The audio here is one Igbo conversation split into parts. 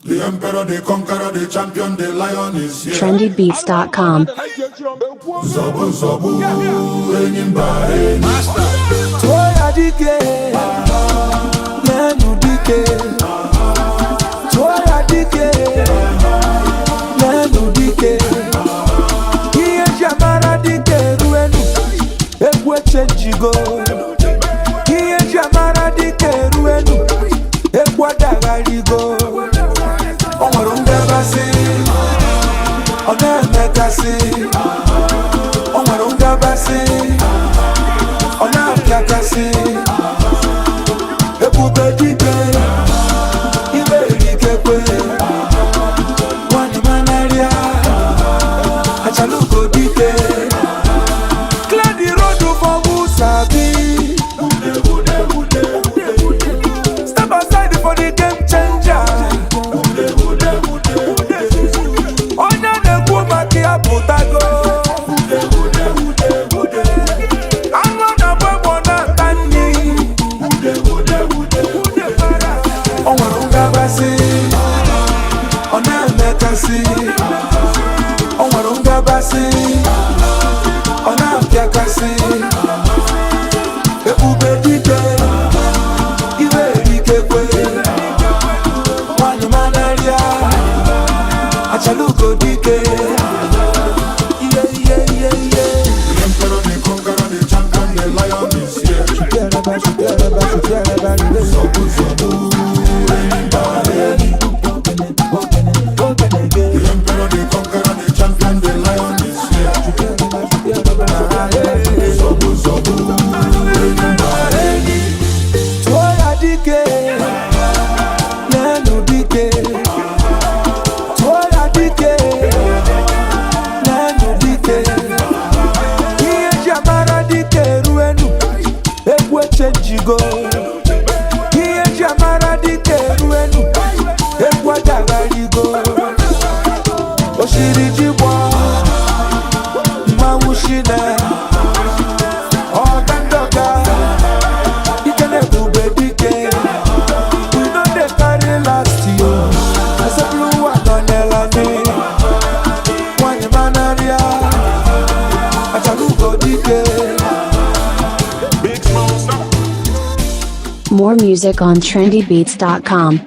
The emperor, the conqueror, the champion, the lion is here. trendybeats.com. Zobu zobu, enyimba enyi. Toya dike, nenu dike. Toya dike, nenu dike. Iye jamara dike ruenu, ekwe chenjigo. Iye jamara dike ruenu, ekwa dagarigo. Omarunga basi, onemekasi. Omarunga basi, onapyakasi. Ebube dike, ibe irikekwe. Wani manaria, achaluko dike. Clear the road for Musabi. Step aside for the game changer. Onya nekwo maki aputago. Angona bwebo na tani. Onwarunga basi, onemekasi. Onwarunga basi, onapyakasi. Ebube dike, iwe irikekwe. Wani manaria, achaluko dike. Yeah, yeah, yeah, yeah. The emperor, the conqueror, the champion, the lion is here. Zobu zobu, enyimba enyi. The emperor, the conqueror, the champion, the lion is here. Zobu zobu, enyimba enyi. Toya dike, nenu dike. Toya dike, nenu dike. Iye jamara dike ruenu, ekwe chenjigo. Iye jamara dike ruenu, ekwa dagarigo. Oshiri jibwa, mawushine. Ogandoga, ikene bube dike. We know they carry last year. As a blue one on Elani. One manaria, achaluko dike. More music on trendybeats.com.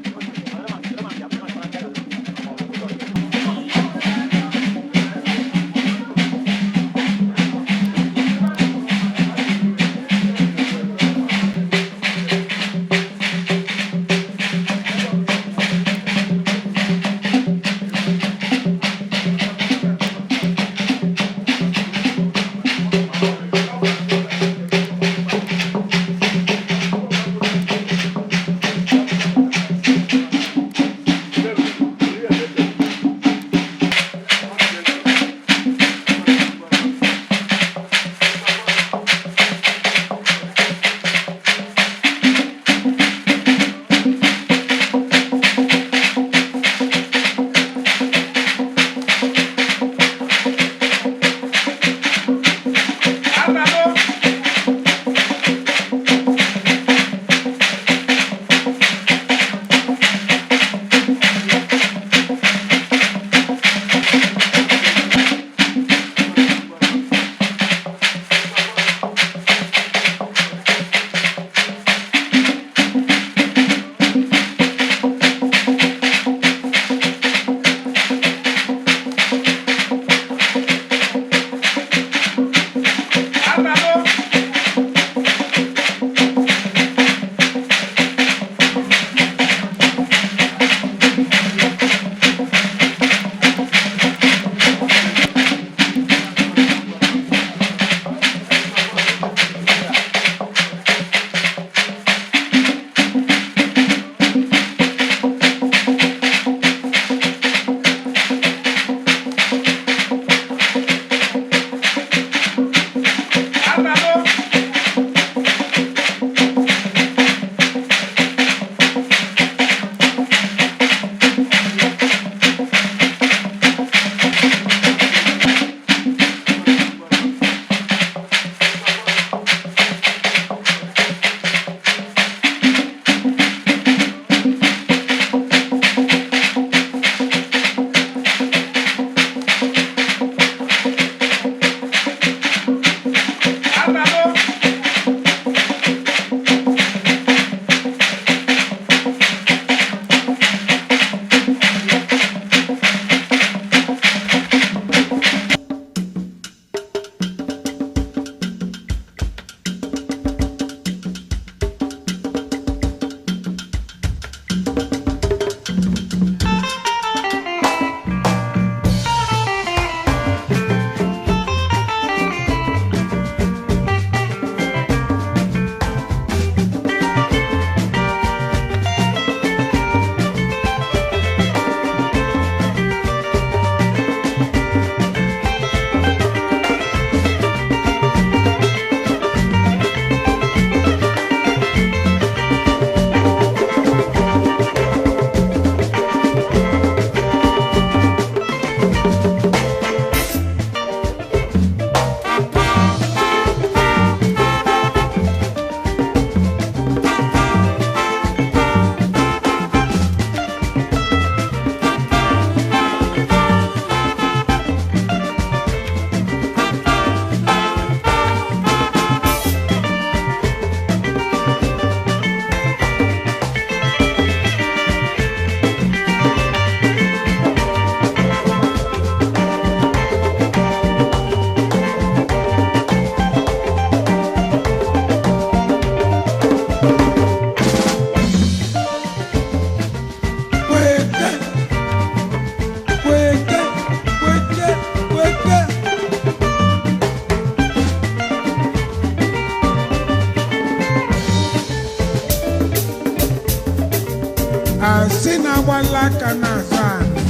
aka na-azụ anị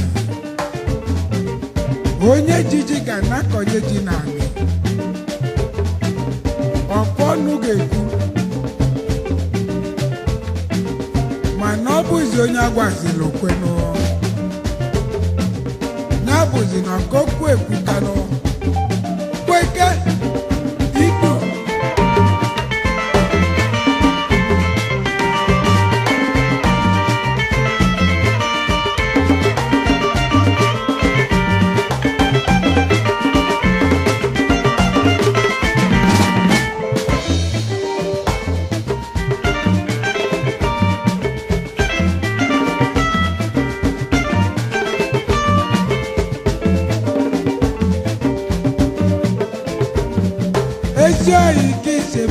onye jiji ga na-akọnye ji n'anị ọkpọ ọnụ ga-ekwu mana ọ bụzi onye agwazila okwenụ ya bụzi na okokwu ekwutanụ kweke ikpu ejoyi kise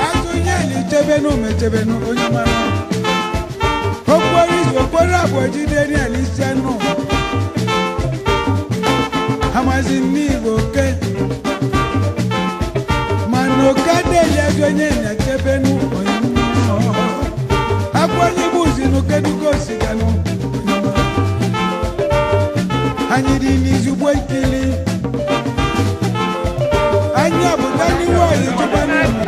azụnyeli chebenu mechebenu onye mara okporo abụọ jide n'elisenu amazi n'igbo oke mana oke adịghị azụnye na-echebenu onye akwanye buzi n'okedugo osiganu anyị dị n'izugbo ikili anya bụ gani nwanyị jụba n'ụlọ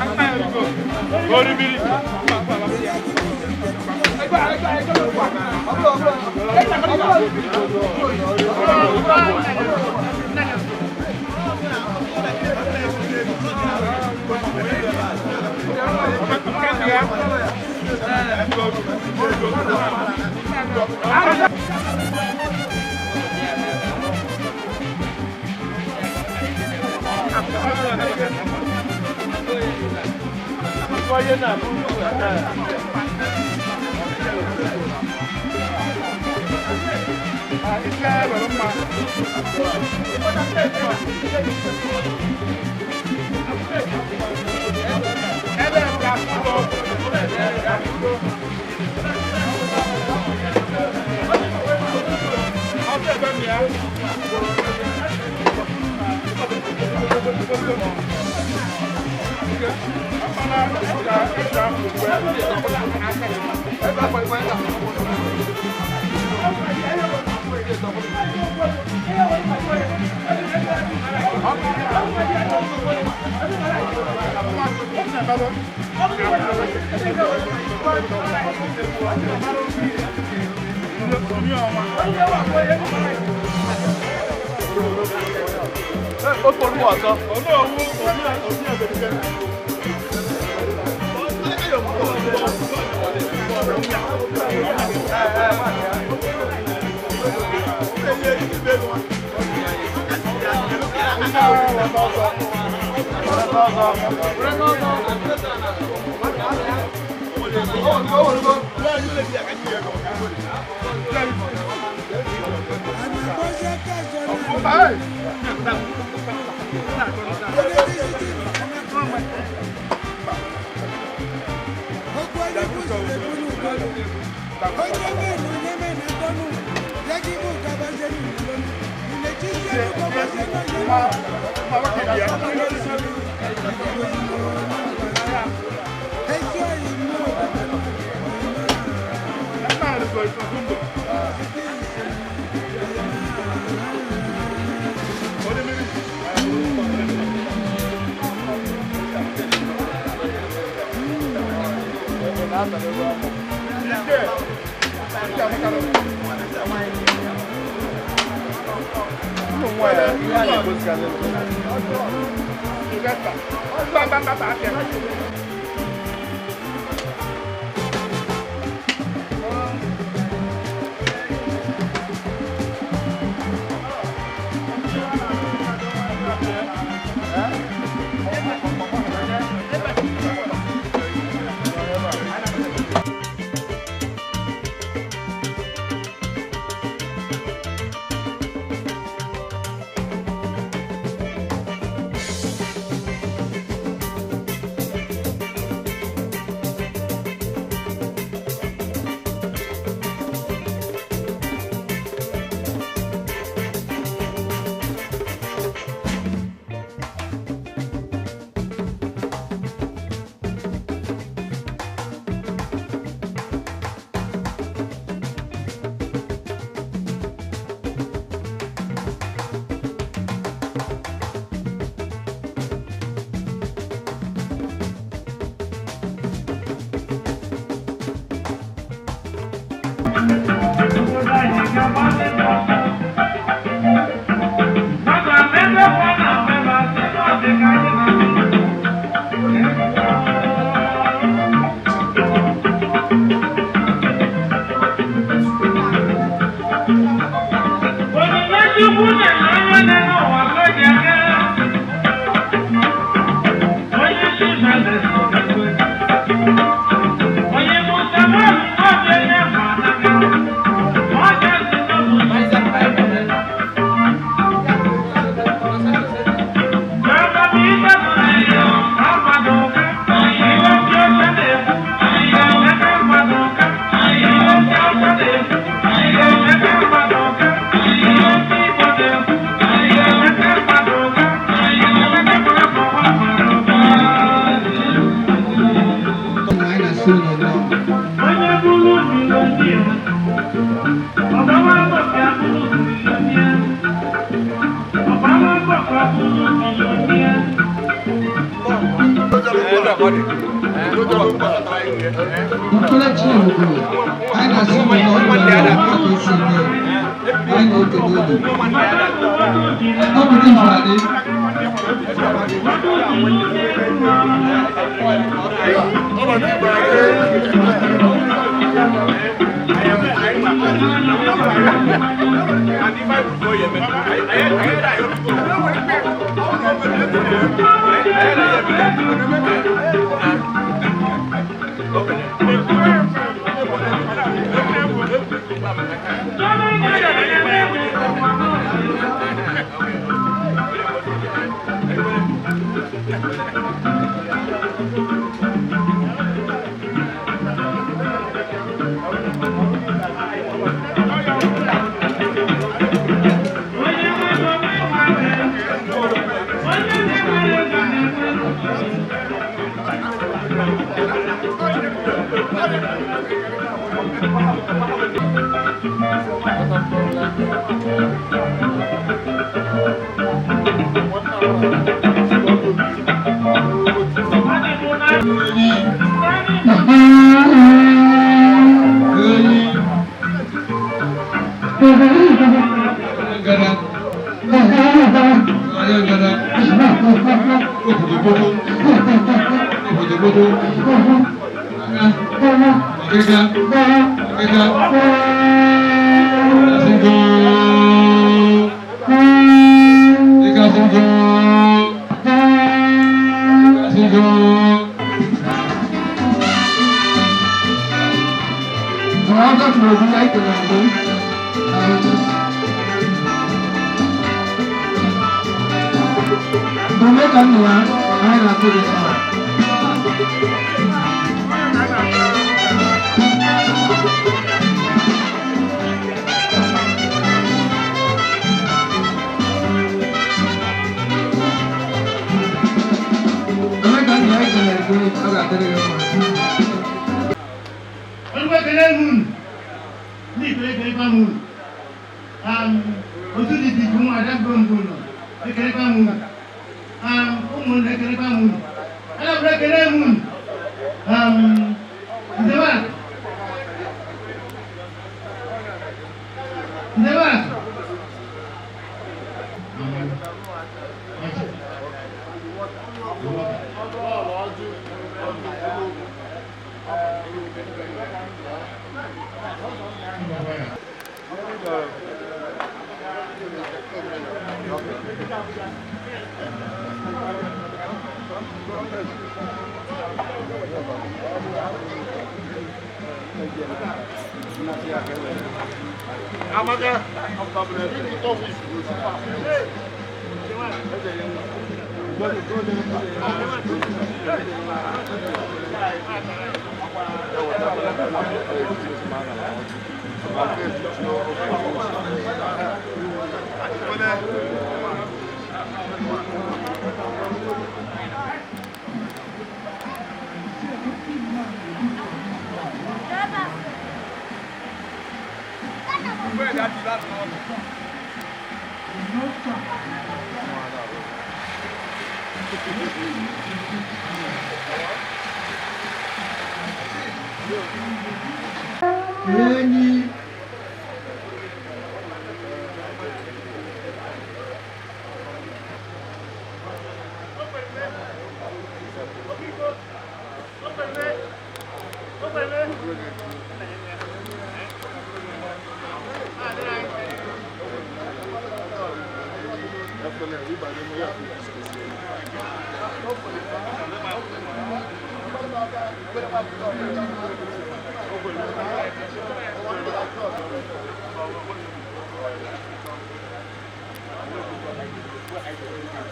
enyi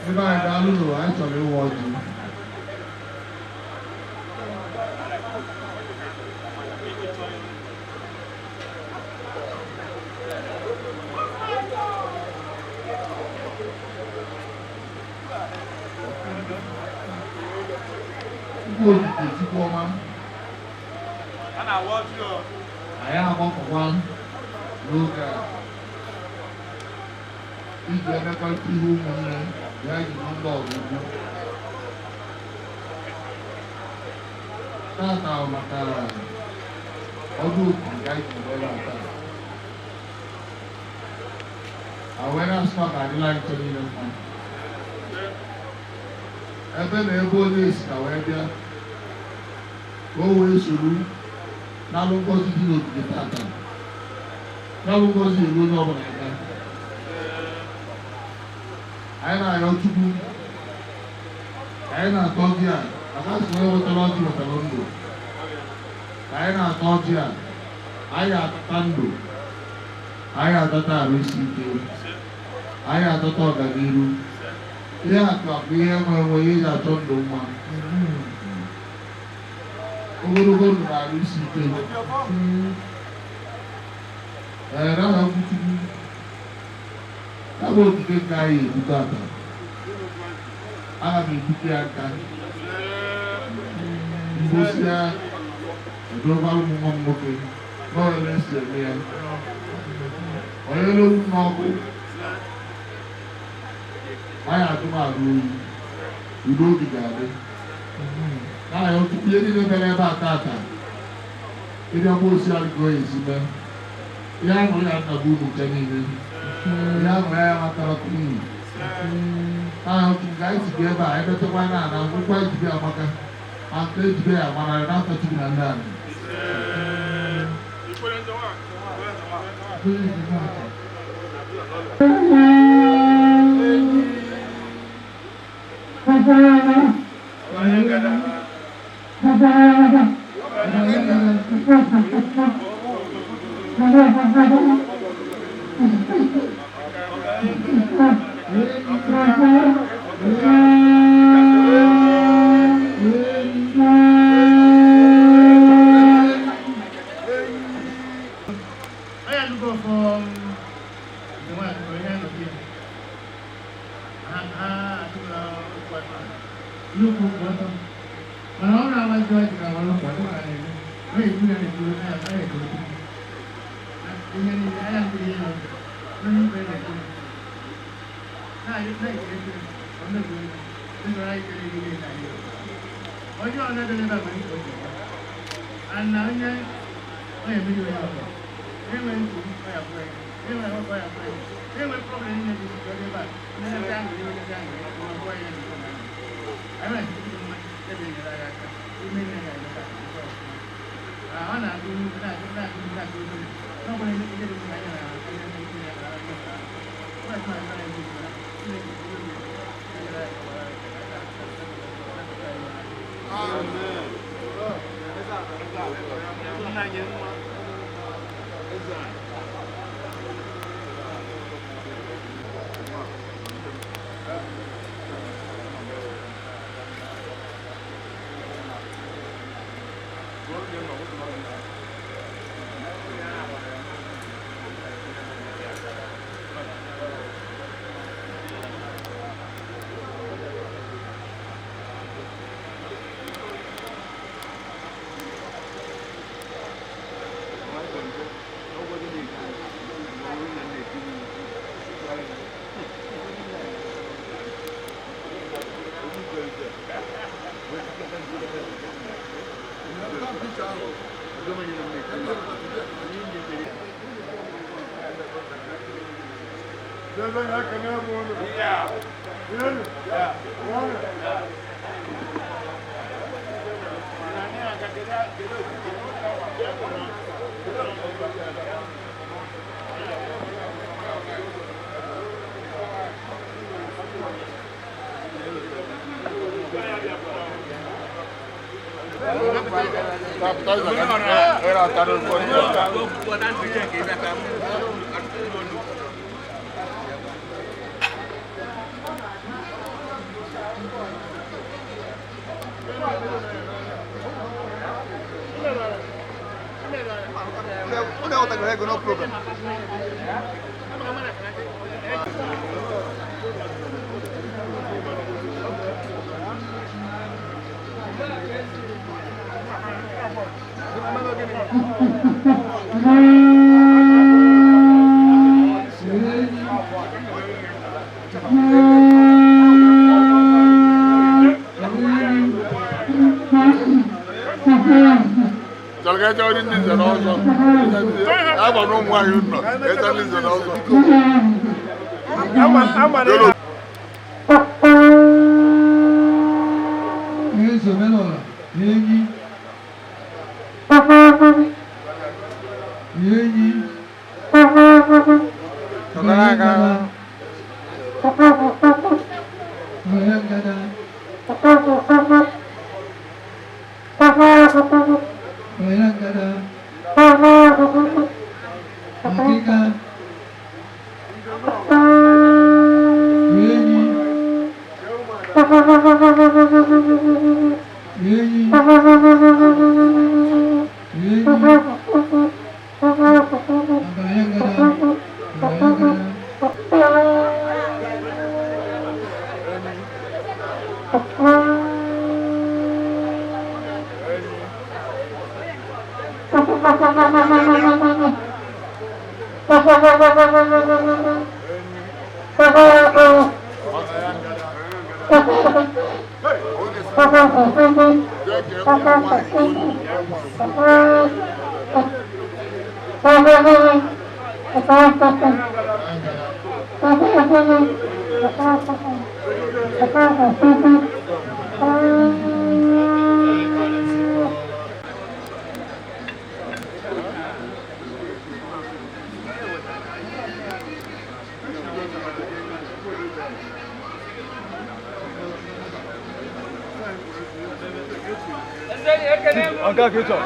Ebe anyị ga-alụ n'ụwa, anyị chọrọ ịwa ọjị. Chukwu okike Chukwu ọma. Anyị agbakọkwa n'oge a iji emekọrịta ihe ụmụnne ya ji mba ọgwụgwụ. Tata maka ọdụ otu nke anyị ji ebe a taa. Awareness maka adịla nche niile mma. Ebe na ebe onye esi na wee bịa ka o wee soro n'alụ ngozi dị n'ogige tata. N'alụ ngozi elu onye ọbụla aka. Anyị na-ayọ Chukwu, anyị na-atọ ọjị a, akasị onye wetara ọjị wetara ndụ. Anyị na-atọ ọjị a, anyị atata ndụ, anyị atata arụ isi ike, anyị atata ọganiru. Ihe atụ bụ ihe nwe ihe eji achọ ndụ mma. Ogologo ndụ na arụ isi ike. N'aha Chukwu, ya bụ okike nke anyị ebute ata. Aga m ebute ya aka. Mbosi ya edobara ụmụ nwa m nwoke n'ọrụ esi eme ya. Onye n'owu n'ọkụ. Anyị atụmatụ oyi. Udo oge ga-adị. N'aha Chukwu, ihe niile mere ebe a tata. Ịbịa mgbosi adịghị esi mee. Ihe ahụ ya nna bụ unu nke niile. Ihe ahụ ya matara kwuru. N'aha Chukwu, ka anyị si ga ebe a, anyị metakwa na ngwụkwa ejibe amaka. Ma nke ejibe ya mara n'afọ Chukwu na ndị anyị. No problem. Jolga in this and also. I don't know why you know. It's a listen also. Here's a melody. Yegi. Yegi. Mayangada. Mayangada. Mayangada. Okike. Yegi. Yegi. Yegi. Mayangada. Mayangada. Encore que toi.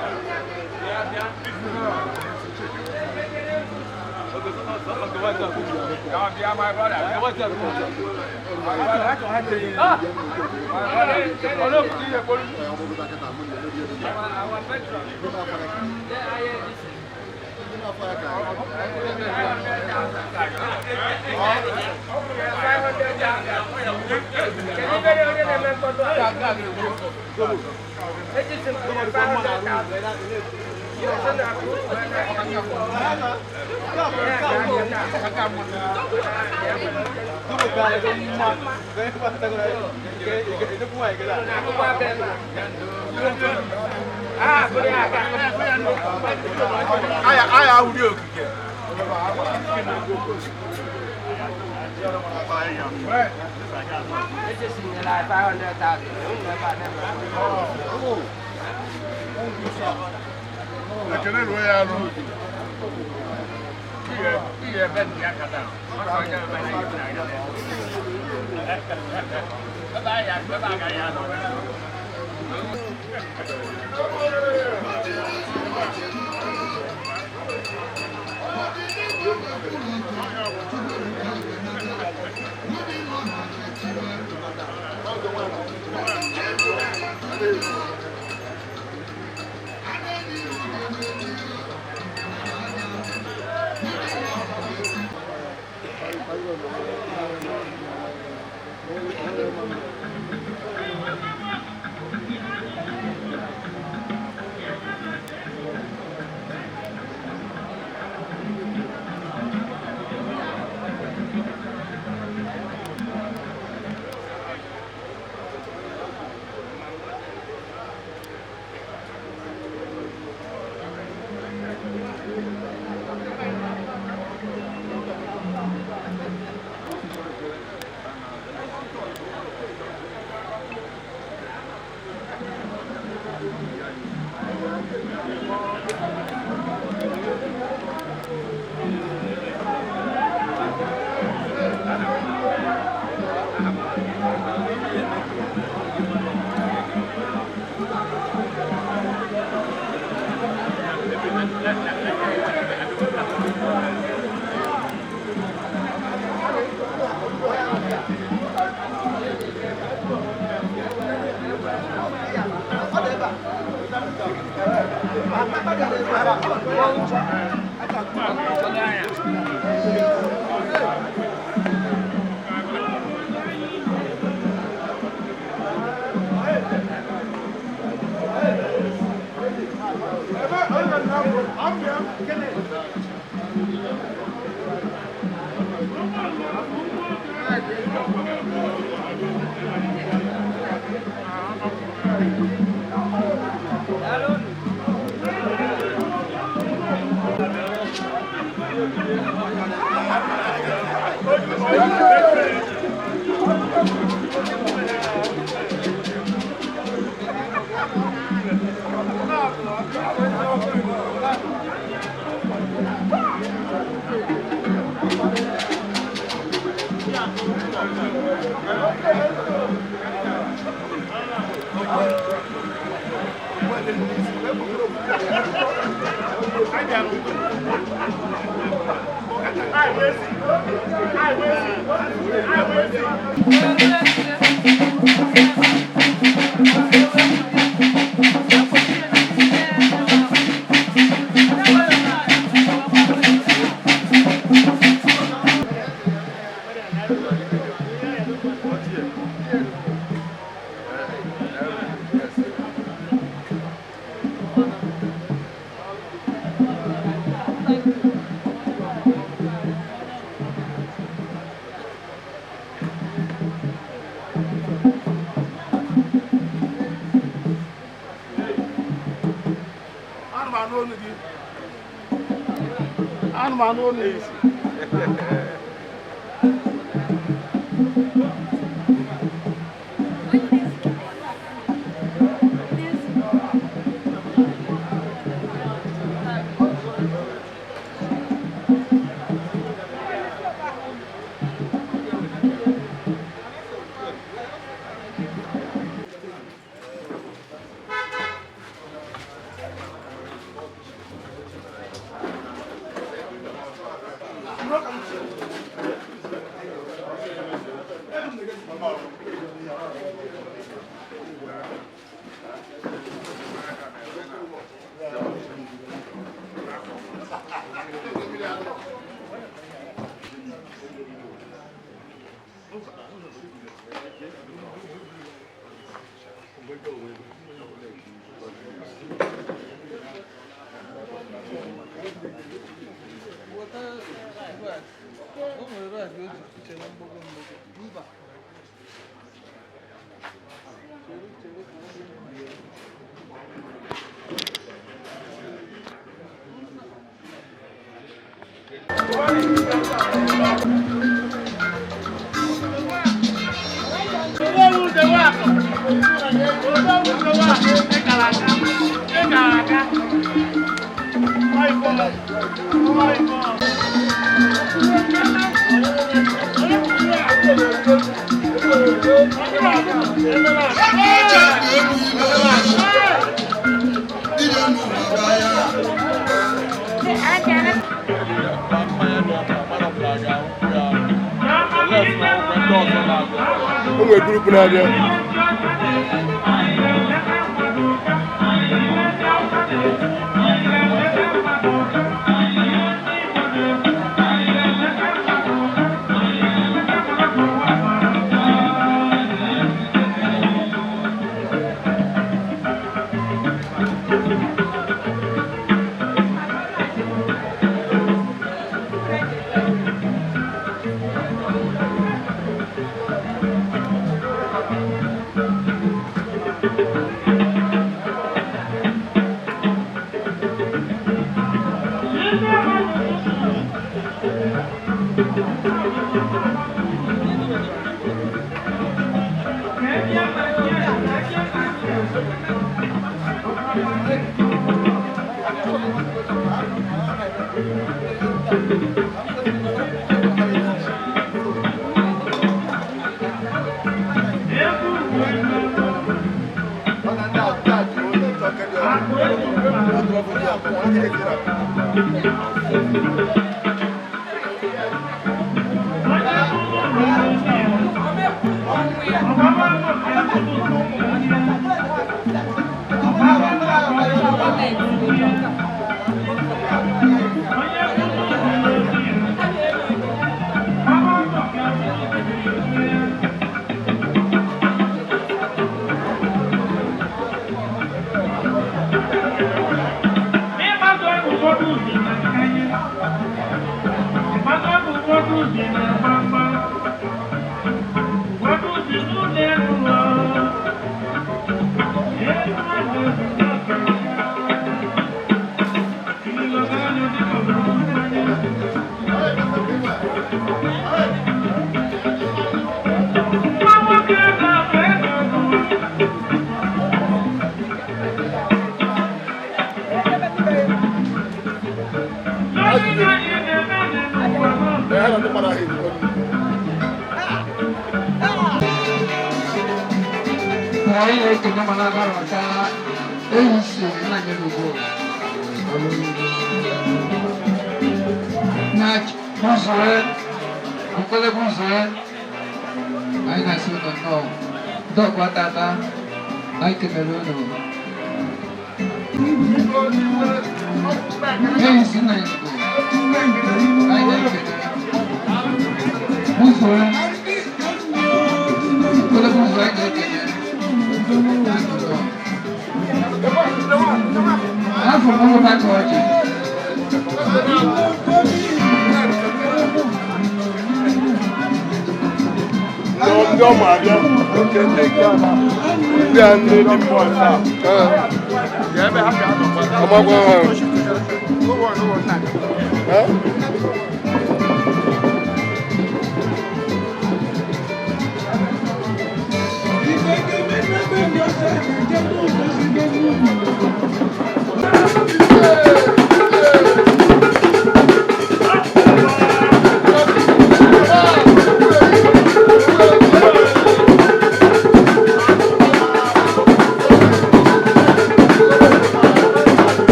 I audio Okike. This is in the life 500,000. I can never wear a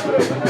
Thank you.